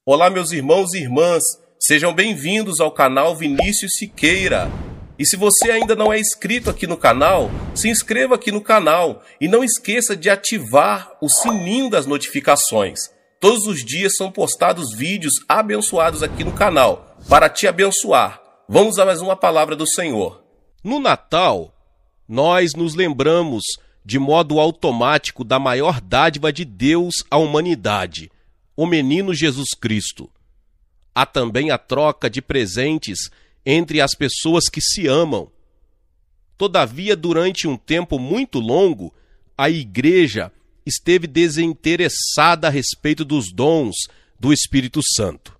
Olá, meus irmãos e irmãs, sejam bem-vindos ao canal Vinícius Siqueira. E se você ainda não é inscrito aqui no canal, se inscreva aqui no canal e não esqueça de ativar o sininho das notificações. Todos os dias são postados vídeos abençoados aqui no canal, para te abençoar. Vamos a mais uma palavra do Senhor. No Natal, nós nos lembramos de modo automático da maior dádiva de Deus à humanidade, o menino Jesus Cristo. Há também a troca de presentes entre as pessoas que se amam. Todavia, durante um tempo muito longo, a igreja esteve desinteressada a respeito dos dons do Espírito Santo.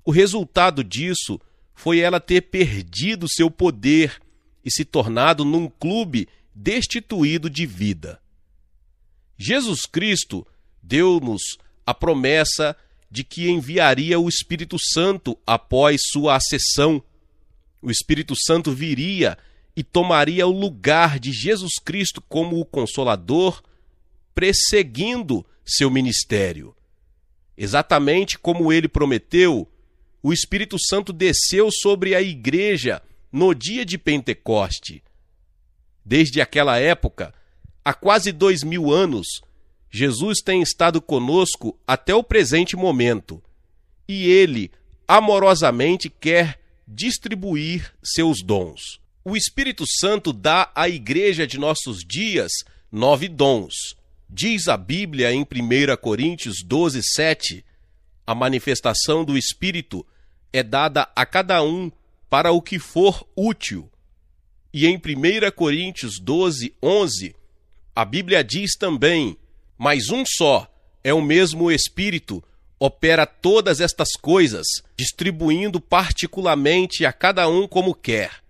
O resultado disso foi ela ter perdido seu poder e se tornado num clube destituído de vida. Jesus Cristo deu-nos a promessa de que enviaria o Espírito Santo após sua ascensão. O Espírito Santo viria e tomaria o lugar de Jesus Cristo como o Consolador, prosseguindo seu ministério. Exatamente como ele prometeu, o Espírito Santo desceu sobre a igreja no dia de Pentecoste. Desde aquela época, há quase 2000 anos, Jesus tem estado conosco até o presente momento, e ele amorosamente quer distribuir seus dons. O Espírito Santo dá à igreja de nossos dias 9 dons. Diz a Bíblia em 1 Coríntios 12:7, a manifestação do Espírito é dada a cada um para o que for útil. E em 1 Coríntios 12:11, a Bíblia diz também: mas um só é o mesmo Espírito, opera todas estas coisas, distribuindo particularmente a cada um como quer.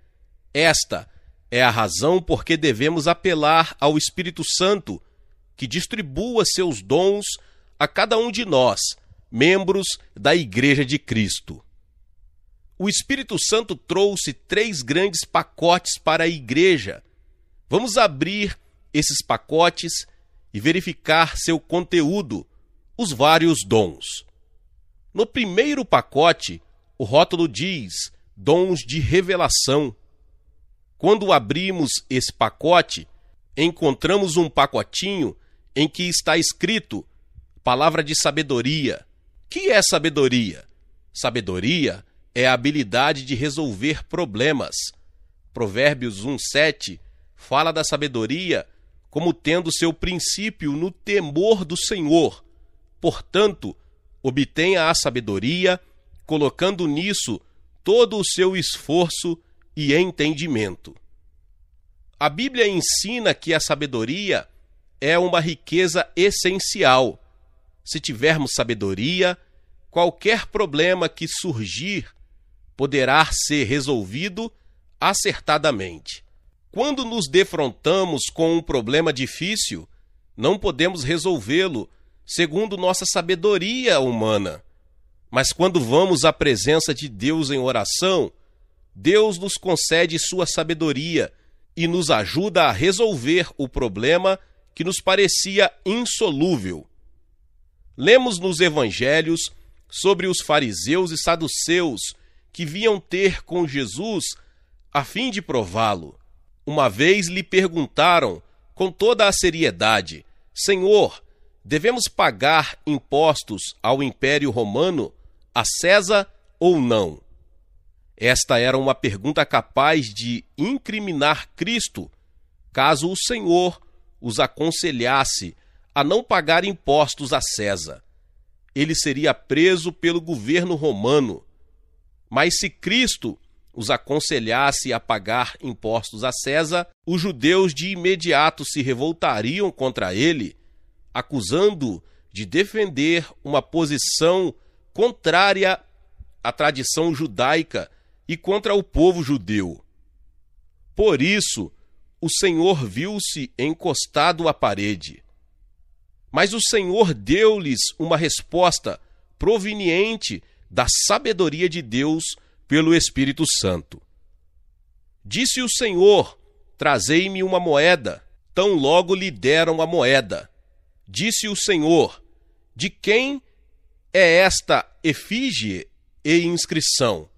Esta é a razão por que devemos apelar ao Espírito Santo, que distribua seus dons a cada um de nós, membros da Igreja de Cristo. O Espírito Santo trouxe 3 grandes pacotes para a igreja. Vamos abrir esses pacotes e verificar seu conteúdo, os vários dons. No primeiro pacote, o rótulo diz dons de revelação. Quando abrimos esse pacote, encontramos um pacotinho em que está escrito palavra de sabedoria. O que é sabedoria? Sabedoria é a habilidade de resolver problemas. Provérbios 1:7 fala da sabedoria como tendo seu princípio no temor do Senhor. Portanto, obtenha a sabedoria, colocando nisso todo o seu esforço e entendimento. A Bíblia ensina que a sabedoria é uma riqueza essencial. Se tivermos sabedoria, qualquer problema que surgir poderá ser resolvido acertadamente. Quando nos defrontamos com um problema difícil, não podemos resolvê-lo segundo nossa sabedoria humana. Mas quando vamos à presença de Deus em oração, Deus nos concede sua sabedoria e nos ajuda a resolver o problema que nos parecia insolúvel. Lemos nos evangelhos sobre os fariseus e saduceus que vinham ter com Jesus a fim de prová-lo. Uma vez lhe perguntaram com toda a seriedade: Senhor, devemos pagar impostos ao Império Romano, a César ou não? Esta era uma pergunta capaz de incriminar Cristo, caso o Senhor os aconselhasse a não pagar impostos a César. Ele seria preso pelo governo romano. Mas se Cristo os aconselhasse a pagar impostos a César, os judeus de imediato se revoltariam contra ele, acusando-o de defender uma posição contrária à tradição judaica e contra o povo judeu. Por isso, o Senhor viu-se encostado à parede. Mas o Senhor deu-lhes uma resposta proveniente da sabedoria de Deus pelo Espírito Santo. Disse o Senhor: trazei-me uma moeda. Tão logo lhe deram a moeda. Disse o Senhor: de quem é esta efígie e inscrição?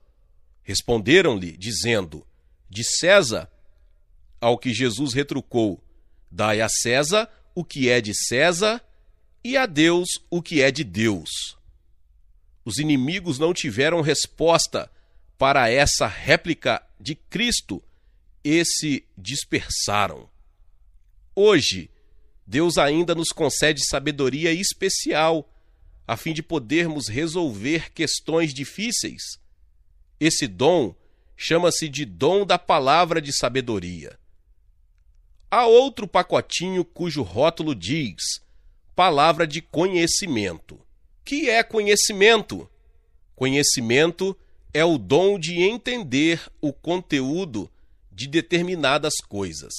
Responderam-lhe, dizendo: de César. Ao que Jesus retrucou: dai a César o que é de César e a Deus o que é de Deus. Os inimigos não tiveram resposta para essa réplica de Cristo e se dispersaram. Hoje, Deus ainda nos concede sabedoria especial a fim de podermos resolver questões difíceis. Esse dom chama-se de dom da palavra de sabedoria. Há outro pacotinho cujo rótulo diz: palavra de conhecimento. Que é conhecimento? Conhecimento é o dom de entender o conteúdo de determinadas coisas.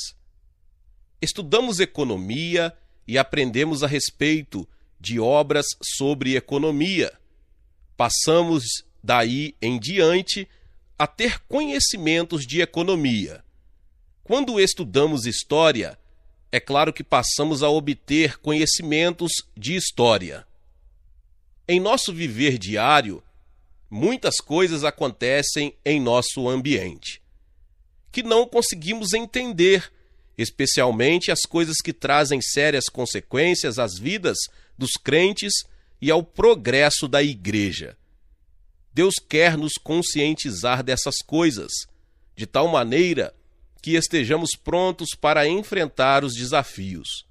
Estudamos economia e aprendemos a respeito de obras sobre economia. Passamos daí em diante a ter conhecimentos de economia. Quando estudamos história, é claro que passamos a obter conhecimentos de história. Em nosso viver diário, muitas coisas acontecem em nosso ambiente, que não conseguimos entender, especialmente as coisas que trazem sérias consequências às vidas dos crentes e ao progresso da igreja. Deus quer nos conscientizar dessas coisas, de tal maneira que estejamos prontos para enfrentar os desafios.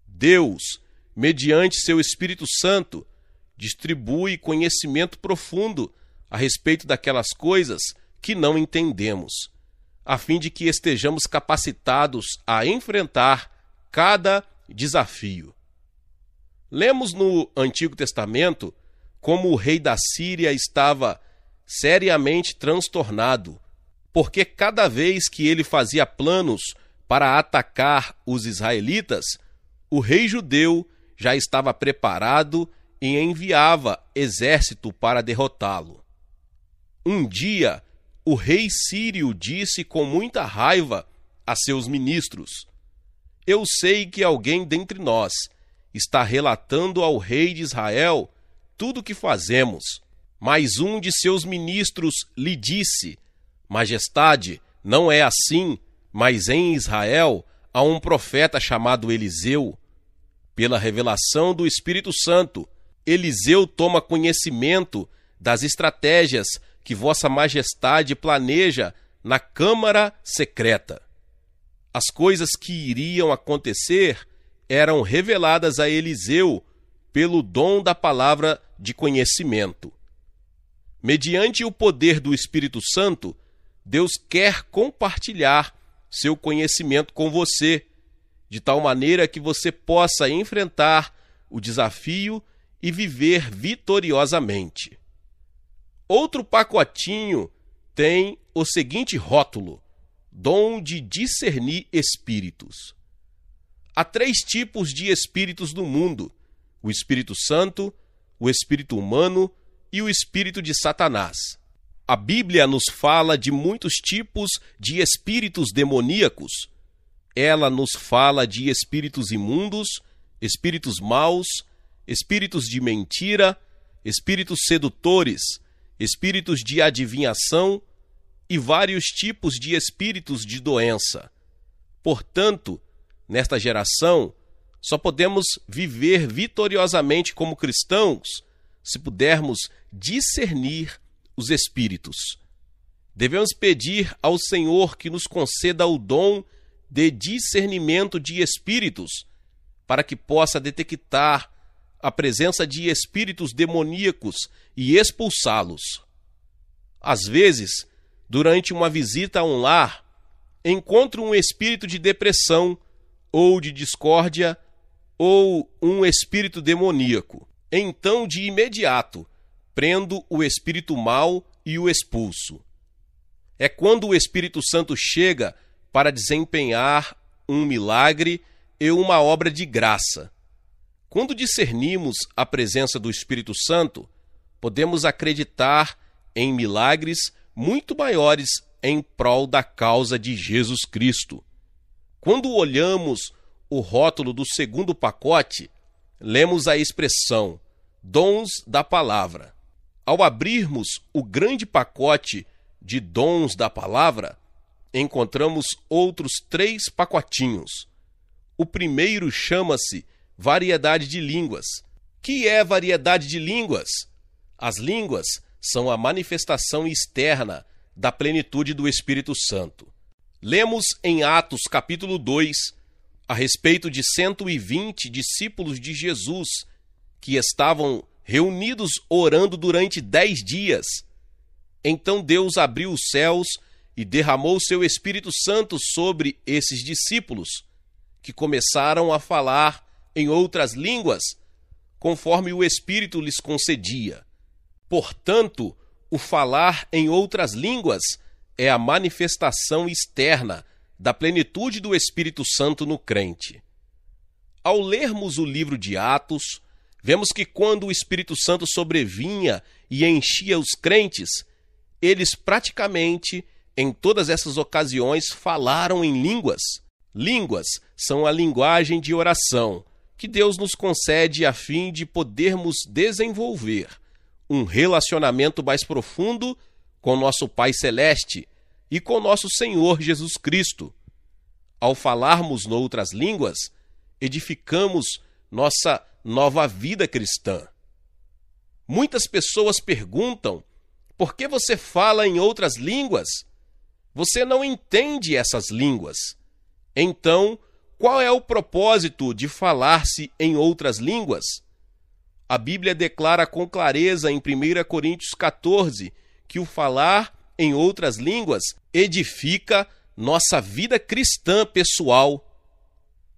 Deus, mediante seu Espírito Santo, distribui conhecimento profundo a respeito daquelas coisas que não entendemos, a fim de que estejamos capacitados a enfrentar cada desafio. Lemos no Antigo Testamento como o rei da Síria estava seriamente transtornado, porque cada vez que ele fazia planos para atacar os israelitas, o rei judeu já estava preparado e enviava exército para derrotá-lo. Um dia, o rei sírio disse com muita raiva a seus ministros: eu sei que alguém dentre nós está relatando ao rei de Israel tudo o que fazemos. Mas um de seus ministros lhe disse: Majestade, não é assim, mas em Israel há um profeta chamado Eliseu. Pela revelação do Espírito Santo, Eliseu toma conhecimento das estratégias que Vossa Majestade planeja na câmara secreta. As coisas que iriam acontecer eram reveladas a Eliseu pelo dom da palavra de conhecimento. Mediante o poder do Espírito Santo, Deus quer compartilhar seu conhecimento com você, de tal maneira que você possa enfrentar o desafio e viver vitoriosamente. Outro pacotinho tem o seguinte rótulo: dom de discernir espíritos. Há 3 tipos de espíritos no mundo: o Espírito Santo, o espírito humano e o espírito de Satanás. A Bíblia nos fala de muitos tipos de espíritos demoníacos. Ela nos fala de espíritos imundos, espíritos maus, espíritos de mentira, espíritos sedutores, espíritos de adivinhação e vários tipos de espíritos de doença. Portanto, nesta geração, só podemos viver vitoriosamente como cristãos se pudermos discernir os espíritos. Devemos pedir ao Senhor que nos conceda o dom de discernimento de espíritos, para que possa detectar a presença de espíritos demoníacos e expulsá-los. Às vezes, durante uma visita a um lar, encontro um espírito de depressão ou de discórdia ou um espírito demoníaco. Então, de imediato, prendo o espírito mau e o expulso. É quando o Espírito Santo chega para desempenhar um milagre e uma obra de graça. Quando discernimos a presença do Espírito Santo, podemos acreditar em milagres muito maiores em prol da causa de Jesus Cristo. Quando olhamos o rótulo do segundo pacote, lemos a expressão Dons da palavra. Ao abrirmos o grande pacote de dons da palavra, encontramos outros 3 pacotinhos. O primeiro chama-se variedade de línguas. Que é variedade de línguas? As línguas são a manifestação externa da plenitude do Espírito Santo. Lemos em Atos capítulo 2, a respeito de 120 discípulos de Jesus, que estavam reunidos orando durante 10 dias. Então Deus abriu os céus e derramou seu Espírito Santo sobre esses discípulos, que começaram a falar em outras línguas, conforme o Espírito lhes concedia. Portanto, o falar em outras línguas é a manifestação externa da plenitude do Espírito Santo no crente. Ao lermos o livro de Atos, vemos que quando o Espírito Santo sobrevinha e enchia os crentes, eles praticamente, em todas essas ocasiões, falaram em línguas. Línguas são a linguagem de oração que Deus nos concede a fim de podermos desenvolver um relacionamento mais profundo com nosso Pai Celeste e com nosso Senhor Jesus Cristo. Ao falarmos noutras línguas, edificamos nossa nova vida cristã. Muitas pessoas perguntam: por que você fala em outras línguas? Você não entende essas línguas. Então, qual é o propósito de falar-se em outras línguas? A Bíblia declara com clareza em 1 Coríntios 14 que o falar em outras línguas edifica nossa vida cristã pessoal.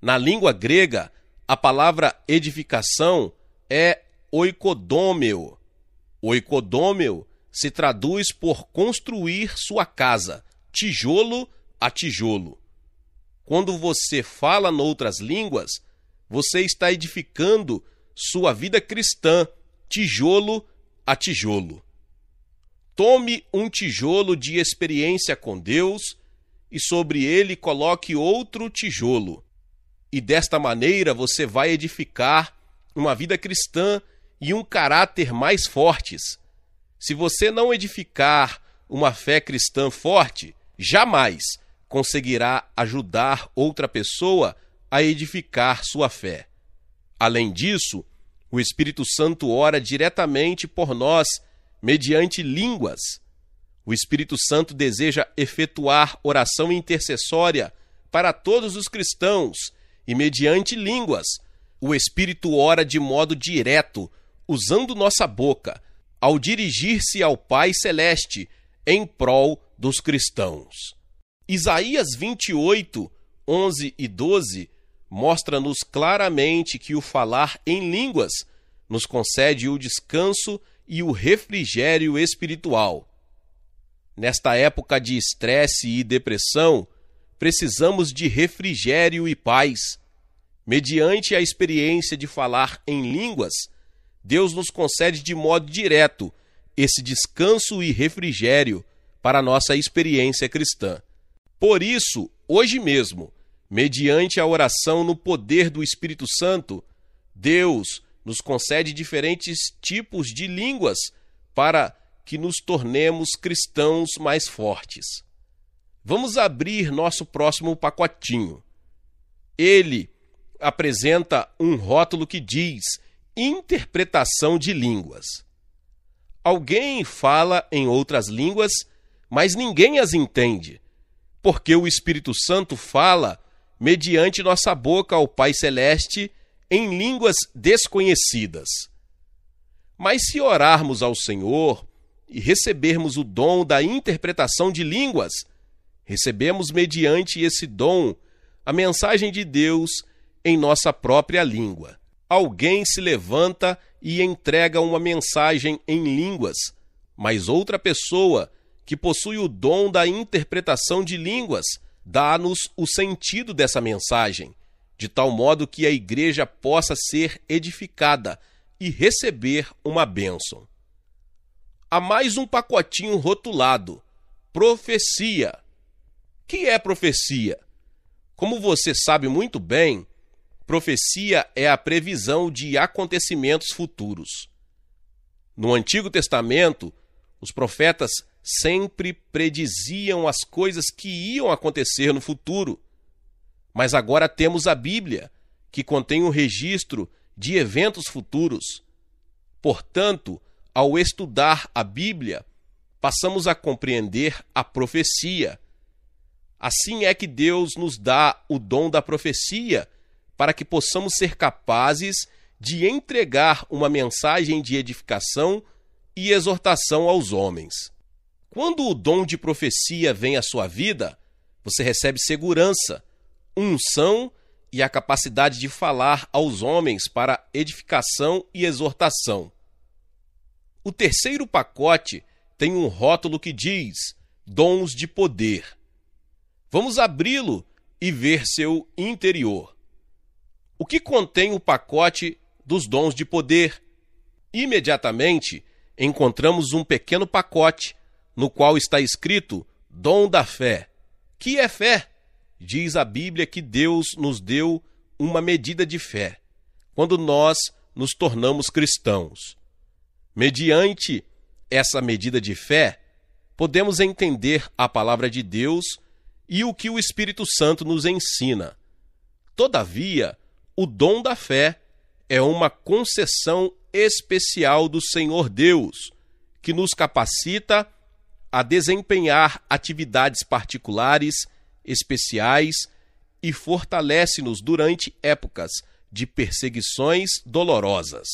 Na língua grega, a palavra edificação é oikodômeo. Oikodômeo se traduz por construir sua casa, tijolo a tijolo. Quando você fala noutras línguas, você está edificando sua vida cristã, tijolo a tijolo. Tome um tijolo de experiência com Deus e sobre ele coloque outro tijolo. E desta maneira você vai edificar uma vida cristã e um caráter mais fortes. Se você não edificar uma fé cristã forte, jamais conseguirá ajudar outra pessoa a edificar sua fé. Além disso, o Espírito Santo ora diretamente por nós, mediante línguas. O Espírito Santo deseja efetuar oração intercessória para todos os cristãos e, mediante línguas, o Espírito ora de modo direto, usando nossa boca, ao dirigir-se ao Pai Celeste em prol dos cristãos. Isaías 28, 11 e 12 mostra-nos claramente que o falar em línguas nos concede o descanso e o refrigério espiritual. Nesta época de estresse e depressão, precisamos de refrigério e paz. Mediante a experiência de falar em línguas, Deus nos concede de modo direto esse descanso e refrigério para a nossa experiência cristã. Por isso, hoje mesmo, mediante a oração no poder do Espírito Santo, Deus nos concede diferentes tipos de línguas para que nos tornemos cristãos mais fortes. Vamos abrir nosso próximo pacotinho. Ele apresenta um rótulo que diz interpretação de línguas. Alguém fala em outras línguas, mas ninguém as entende, porque o Espírito Santo fala mediante nossa boca ao Pai Celeste em línguas desconhecidas. Mas se orarmos ao Senhor e recebermos o dom da interpretação de línguas, recebemos mediante esse dom a mensagem de Deus em nossa própria língua. Alguém se levanta e entrega uma mensagem em línguas, mas outra pessoa que possui o dom da interpretação de línguas dá-nos o sentido dessa mensagem, de tal modo que a igreja possa ser edificada e receber uma bênção. Há mais um pacotinho rotulado: profecia. Que é profecia? Como você sabe muito bem, profecia é a previsão de acontecimentos futuros. No Antigo Testamento, os profetas sempre prediziam as coisas que iam acontecer no futuro. Mas agora temos a Bíblia, que contém um registro de eventos futuros. Portanto, ao estudar a Bíblia, passamos a compreender a profecia. Assim é que Deus nos dá o dom da profecia, para que possamos ser capazes de entregar uma mensagem de edificação e exortação aos homens. Quando o dom de profecia vem à sua vida, você recebe segurança, unção e a capacidade de falar aos homens para edificação e exortação. O terceiro pacote tem um rótulo que diz dons de poder. Vamos abri-lo e ver seu interior. O que contém o pacote dos dons de poder? Imediatamente encontramos um pequeno pacote no qual está escrito dom da fé. Que é fé? Diz a Bíblia que Deus nos deu uma medida de fé quando nós nos tornamos cristãos. Mediante essa medida de fé, podemos entender a palavra de Deus e o que o Espírito Santo nos ensina. Todavia, o dom da fé é uma concessão especial do Senhor Deus, que nos capacita a desempenhar atividades particulares, especiais e fortalece-nos durante épocas de perseguições dolorosas.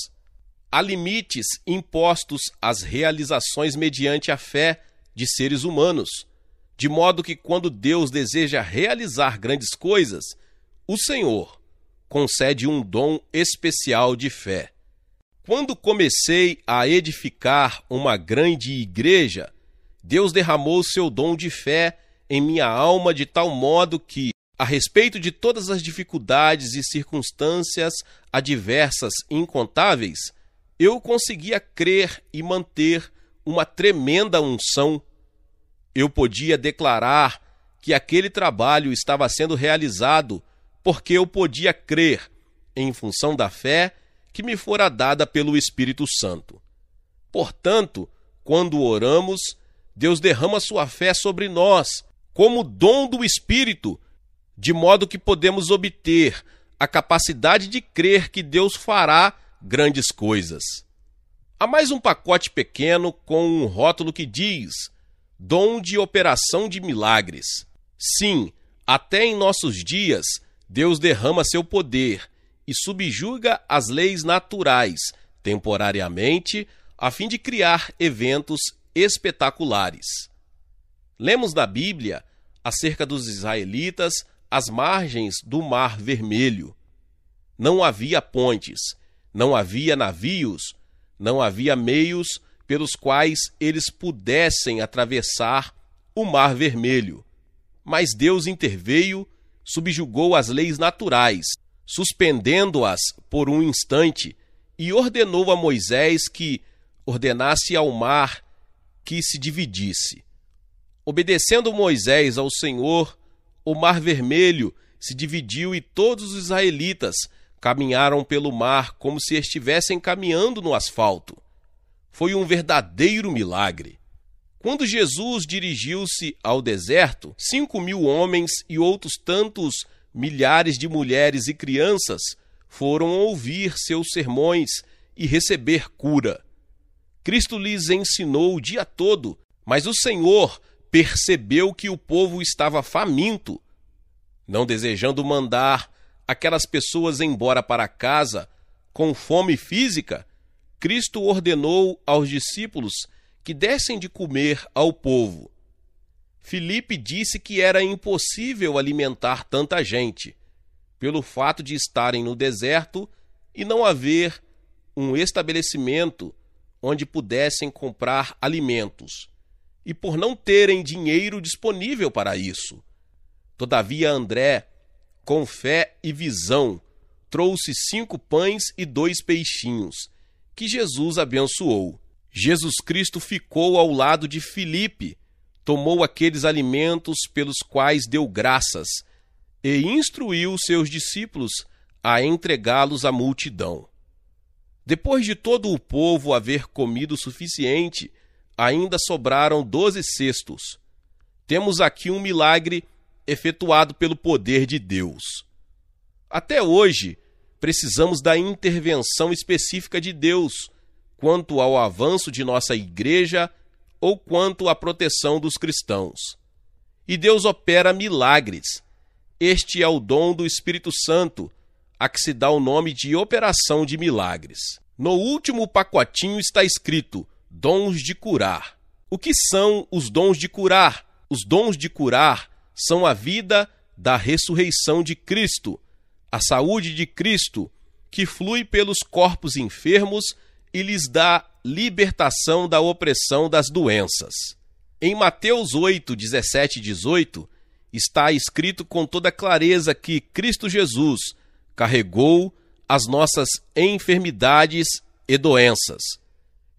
Há limites impostos às realizações mediante a fé de seres humanos, de modo que quando Deus deseja realizar grandes coisas, o Senhor concede um dom especial de fé. Quando comecei a edificar uma grande igreja, Deus derramou seu dom de fé em minha alma de tal modo que, a respeito de todas as dificuldades e circunstâncias adversas e incontáveis, eu conseguia crer e manter uma tremenda unção. Eu podia declarar que aquele trabalho estava sendo realizado porque eu podia crer em função da fé que me fora dada pelo Espírito Santo. Portanto, quando oramos, Deus derrama sua fé sobre nós como dom do Espírito, de modo que podemos obter a capacidade de crer que Deus fará grandes coisas. Há mais um pacote pequeno com um rótulo que diz dom de operação de milagres. Sim, até em nossos dias, Deus derrama seu poder e subjuga as leis naturais, temporariamente, a fim de criar eventos espetaculares. Lemos na Bíblia acerca dos israelitas às margens do Mar Vermelho. Não havia pontes, não havia navios, não havia meios pelos quais eles pudessem atravessar o Mar Vermelho. Mas Deus interveio, subjugou as leis naturais, suspendendo-as por um instante, e ordenou a Moisés que ordenasse ao mar que se dividisse. Obedecendo Moisés ao Senhor, o Mar Vermelho se dividiu e todos os israelitas caminharam pelo mar como se estivessem caminhando no asfalto. Foi um verdadeiro milagre. Quando Jesus dirigiu-se ao deserto, 5.000 homens e outros tantos milhares de mulheres e crianças foram ouvir seus sermões e receber cura. Cristo lhes ensinou o dia todo, mas o Senhor percebeu que o povo estava faminto. Não desejando mandar aquelas pessoas embora para casa com fome física, Cristo ordenou aos discípulos que dessem de comer ao povo. Filipe disse que era impossível alimentar tanta gente, pelo fato de estarem no deserto e não haver um estabelecimento onde pudessem comprar alimentos, e por não terem dinheiro disponível para isso. Todavia André, com fé e visão, trouxe 5 pães e 2 peixinhos, que Jesus abençoou. Jesus Cristo ficou ao lado de Filipe, tomou aqueles alimentos pelos quais deu graças e instruiu seus discípulos a entregá-los à multidão. Depois de todo o povo haver comido o suficiente, ainda sobraram 12 cestos. Temos aqui um milagre efetuado pelo poder de Deus. Até hoje, precisamos da intervenção específica de Deus quanto ao avanço de nossa igreja ou quanto à proteção dos cristãos. E Deus opera milagres. Este é o dom do Espírito Santo, a que se dá o nome de operação de milagres. No último pacotinho está escrito dons de curar. O que são os dons de curar? Os dons de curar são a vida da ressurreição de Cristo, a saúde de Cristo, que flui pelos corpos enfermos e lhes dá libertação da opressão das doenças. Em Mateus 8, 17 e 18, está escrito com toda clareza que Cristo Jesus carregou as nossas enfermidades e doenças.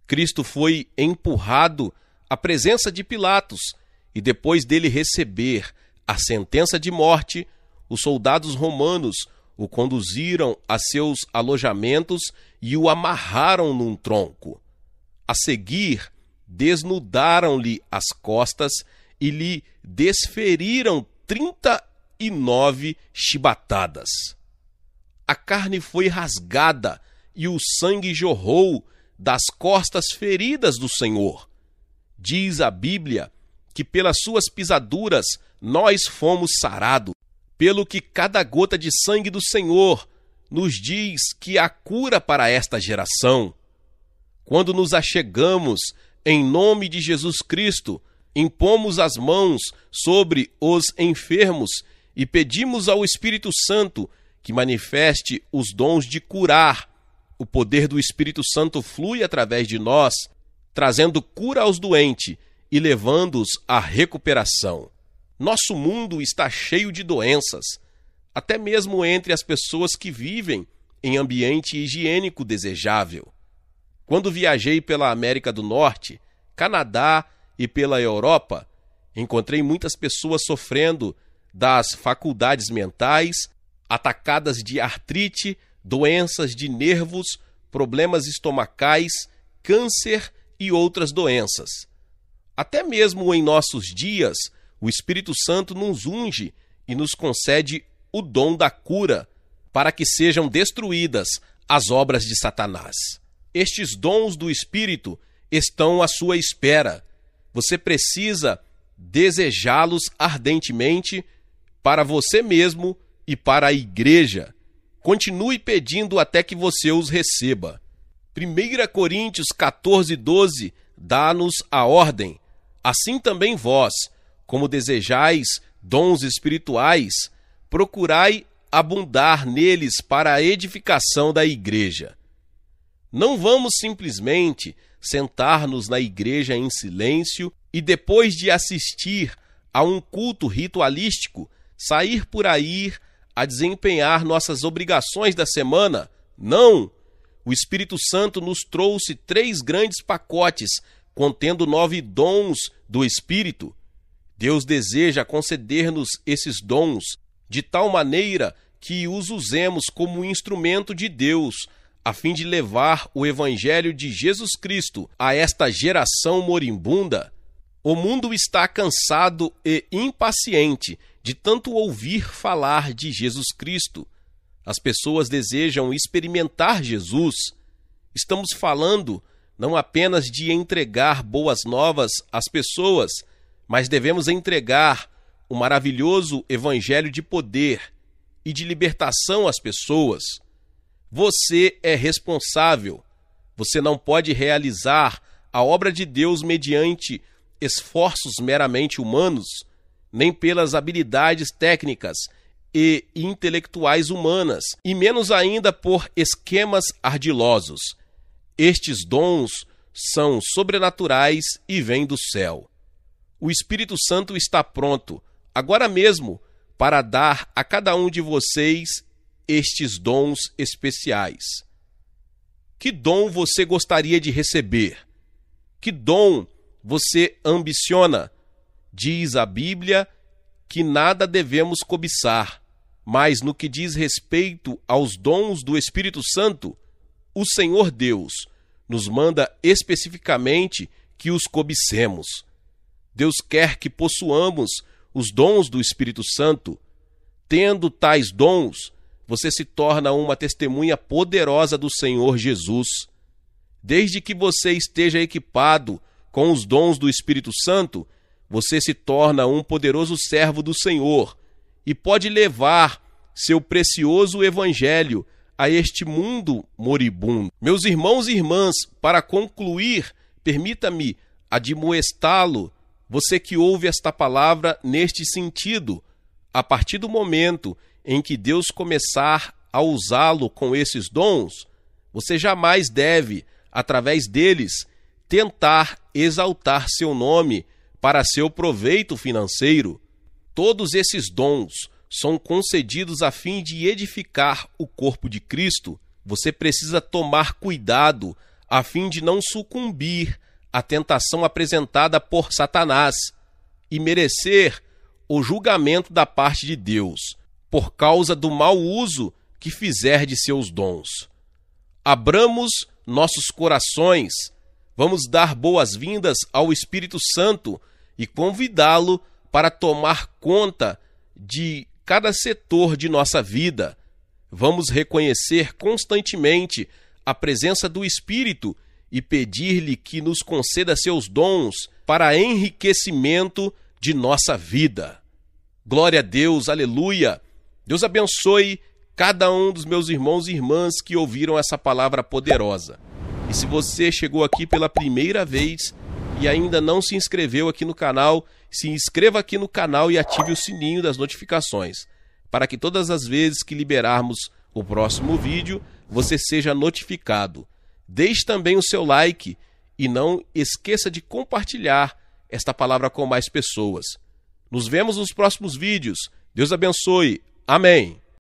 Cristo foi empurrado à presença de Pilatos e depois dele receber a sentença de morte, os soldados romanos o conduziram a seus alojamentos e o amarraram num tronco. A seguir, desnudaram-lhe as costas e lhe desferiram 39 chibatadas. A carne foi rasgada e o sangue jorrou das costas feridas do Senhor. Diz a Bíblia que pelas suas pisaduras nós fomos sarados, pelo que cada gota de sangue do Senhor nos diz que há cura para esta geração. Quando nos achegamos em nome de Jesus Cristo, impomos as mãos sobre os enfermos e pedimos ao Espírito Santo que manifeste os dons de curar. O poder do Espírito Santo flui através de nós, trazendo cura aos doentes e levando-os à recuperação. Nosso mundo está cheio de doenças, até mesmo entre as pessoas que vivem em ambiente higiênico desejável. Quando viajei pela América do Norte, Canadá e pela Europa, encontrei muitas pessoas sofrendo das faculdades mentais, atacadas de artrite, doenças de nervos, problemas estomacais, câncer e outras doenças. Até mesmo em nossos dias, o Espírito Santo nos unge e nos concede o dom da cura, para que sejam destruídas as obras de Satanás. Estes dons do Espírito estão à sua espera. Você precisa desejá-los ardentemente para você mesmo e para a igreja. Continue pedindo até que você os receba. 1 Coríntios 14, 12 dá-nos a ordem: assim também vós, como desejais dons espirituais, procurai abundar neles para a edificação da igreja. Não vamos simplesmente sentar-nos na igreja em silêncio e, depois de assistir a um culto ritualístico, sair por aí a desempenhar nossas obrigações da semana. Não! O Espírito Santo nos trouxe 3 grandes pacotes contendo 9 dons do Espírito. Deus deseja conceder-nos esses dons de tal maneira que os usemos como instrumento de Deus, a fim de levar o Evangelho de Jesus Cristo a esta geração moribunda. O mundo está cansado e impaciente de tanto ouvir falar de Jesus Cristo. As pessoas desejam experimentar Jesus. Estamos falando não apenas de entregar boas novas às pessoas, mas devemos entregar o maravilhoso evangelho de poder e de libertação às pessoas. Você é responsável. Você não pode realizar a obra de Deus mediante esforços meramente humanos, nem pelas habilidades técnicas e intelectuais humanas, e menos ainda por esquemas ardilosos. Estes dons são sobrenaturais e vêm do céu. O Espírito Santo está pronto, agora mesmo, para dar a cada um de vocês estes dons especiais. Que dom você gostaria de receber? Que dom você ambiciona? Diz a Bíblia que nada devemos cobiçar, mas no que diz respeito aos dons do Espírito Santo, o Senhor Deus nos manda especificamente que os cobicemos. Deus quer que possuamos os dons do Espírito Santo. Tendo tais dons, você se torna uma testemunha poderosa do Senhor Jesus. Desde que você esteja equipado com os dons do Espírito Santo, você se torna um poderoso servo do Senhor e pode levar seu precioso evangelho a este mundo moribundo. Meus irmãos e irmãs, para concluir, permita-me admoestá-lo, você que ouve esta palavra neste sentido, a partir do momento em que Deus começar a usá-lo com esses dons, você jamais deve, através deles, tentar exaltar seu nome para seu proveito financeiro. Todos esses dons são concedidos a fim de edificar o corpo de Cristo. Você precisa tomar cuidado a fim de não sucumbir à tentação apresentada por Satanás e merecer o julgamento da parte de Deus, por causa do mau uso que fizer de seus dons. Abramos nossos corações, vamos dar boas-vindas ao Espírito Santo e convidá-lo para tomar conta de cada setor de nossa vida. Vamos reconhecer constantemente a presença do Espírito e pedir-lhe que nos conceda seus dons para enriquecimento de nossa vida. Glória a Deus, aleluia! Deus abençoe cada um dos meus irmãos e irmãs que ouviram essa palavra poderosa. E se você chegou aqui pela primeira vez e ainda não se inscreveu aqui no canal, se inscreva aqui no canal e ative o sininho das notificações, para que todas as vezes que liberarmos o próximo vídeo, você seja notificado. Deixe também o seu like e não esqueça de compartilhar esta palavra com mais pessoas. Nos vemos nos próximos vídeos. Deus abençoe. Amém.